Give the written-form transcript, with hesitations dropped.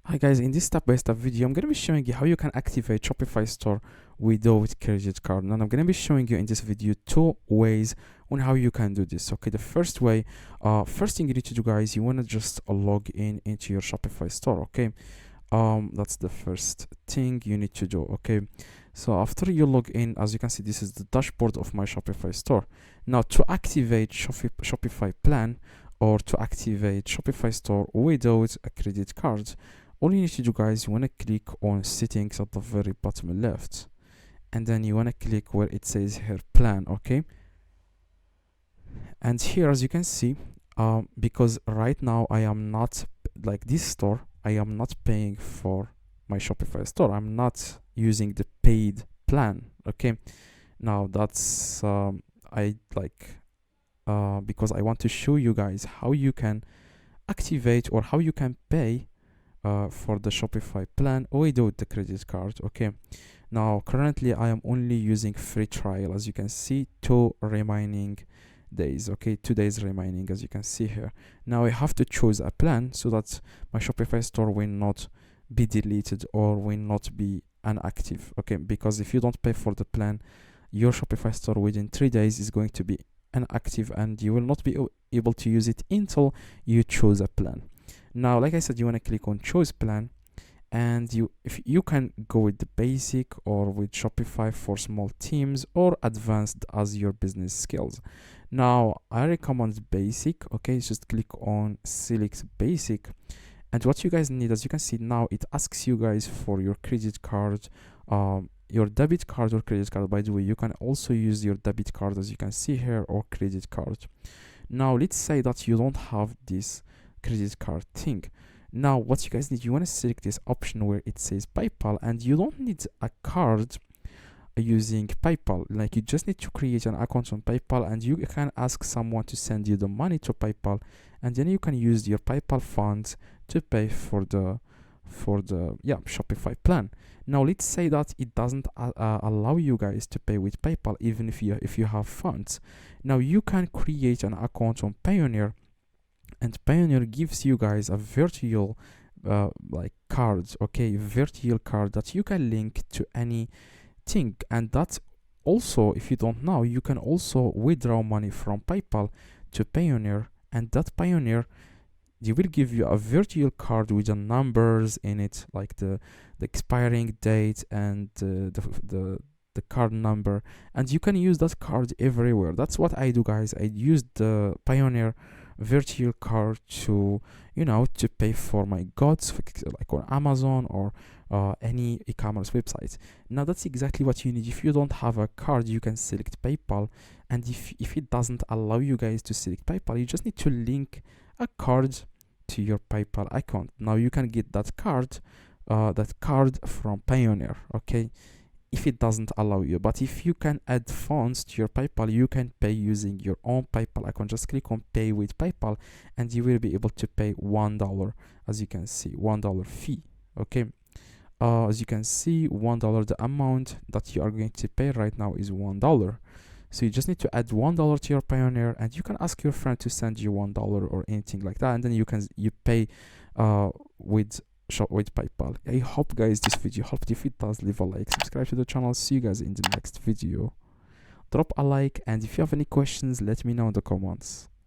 Hi guys, in this step-by-step video, I'm going to be showing you how you can activate Shopify store without credit card. And I'm going to be showing you in this video two ways on how you can do this. Okay, the first way, first thing you need to do, guys, you want to just log in into your Shopify store. Okay, that's the first thing you need to do. Okay, so after you log in, as you can see, this is the dashboard of my Shopify store. Now to activate Shopify plan or to activate Shopify store without a credit card, all you need to do, guys, you want to click on settings at the very bottom left, and then you want to click where it says here plan. Okay, and here, as you can see, because right now I am not like this store, I am not paying for my Shopify store. I'm not using the paid plan. Okay, now that's because I want to show you guys how you can activate or how you can pay for the Shopify plan without the credit card. Okay, now currently I am only using free trial, as you can see, 2 remaining days. Okay, 2 days remaining, as you can see here. Now I have to choose a plan so that my Shopify store will not be deleted or will not be inactive. Okay, because if you don't pay for the plan, your Shopify store within 3 days is going to be inactive and you will not be able to use it until you choose a plan. Now, like I said, you want to click on choose plan, and if you can go with the basic or with Shopify for small teams or advanced as your business scales. Now I recommend basic. Okay, just click on select basic, and what you guys need, as you can see now, it asks you guys for your credit card, your debit card or credit card. By the way, you can also use your debit card, as you can see here, or credit card. Now let's say that you don't have this credit card thing. Now what you guys need, you want to select this option where it says PayPal, and you don't need a card using PayPal. Like, you just need to create an account on PayPal, and you can ask someone to send you the money to PayPal, and then you can use your PayPal funds to pay for the Shopify plan. Now let's say that it doesn't allow you guys to pay with PayPal, even if you have funds. Now you can create an account on Payoneer, and Payoneer gives you guys a virtual cards. Okay, virtual card that you can link to anything, and that's also, if you don't know, you can also withdraw money from PayPal to Payoneer, and that Payoneer, they will give you a virtual card with the numbers in it, like the expiring date and the card number, and you can use that card everywhere. That's what I do, guys. I use the Payoneer virtual card to pay for my goods, like on Amazon or any e-commerce website. Now that's exactly what you need. If you don't have a card, you can select PayPal, and if it doesn't allow you guys to select PayPal, you just need to link a card to your PayPal account. Now you can get that card from Payoneer. Okay, if it doesn't allow you, but if you can add funds to your PayPal, you can pay using your own PayPal account. Just click on pay with PayPal, and you will be able to pay $1, as you can see, $1 fee. Okay, as you can see, $1, the amount that you are going to pay right now is $1. So you just need to add $1 to your Payoneer, and you can ask your friend to send you $1 or anything like that, and then you pay with PayPal. I hope, guys, this video helped. If it does, leave a like, subscribe to the channel. See you guys in the next video. Drop a like, and if you have any questions, let me know in the comments.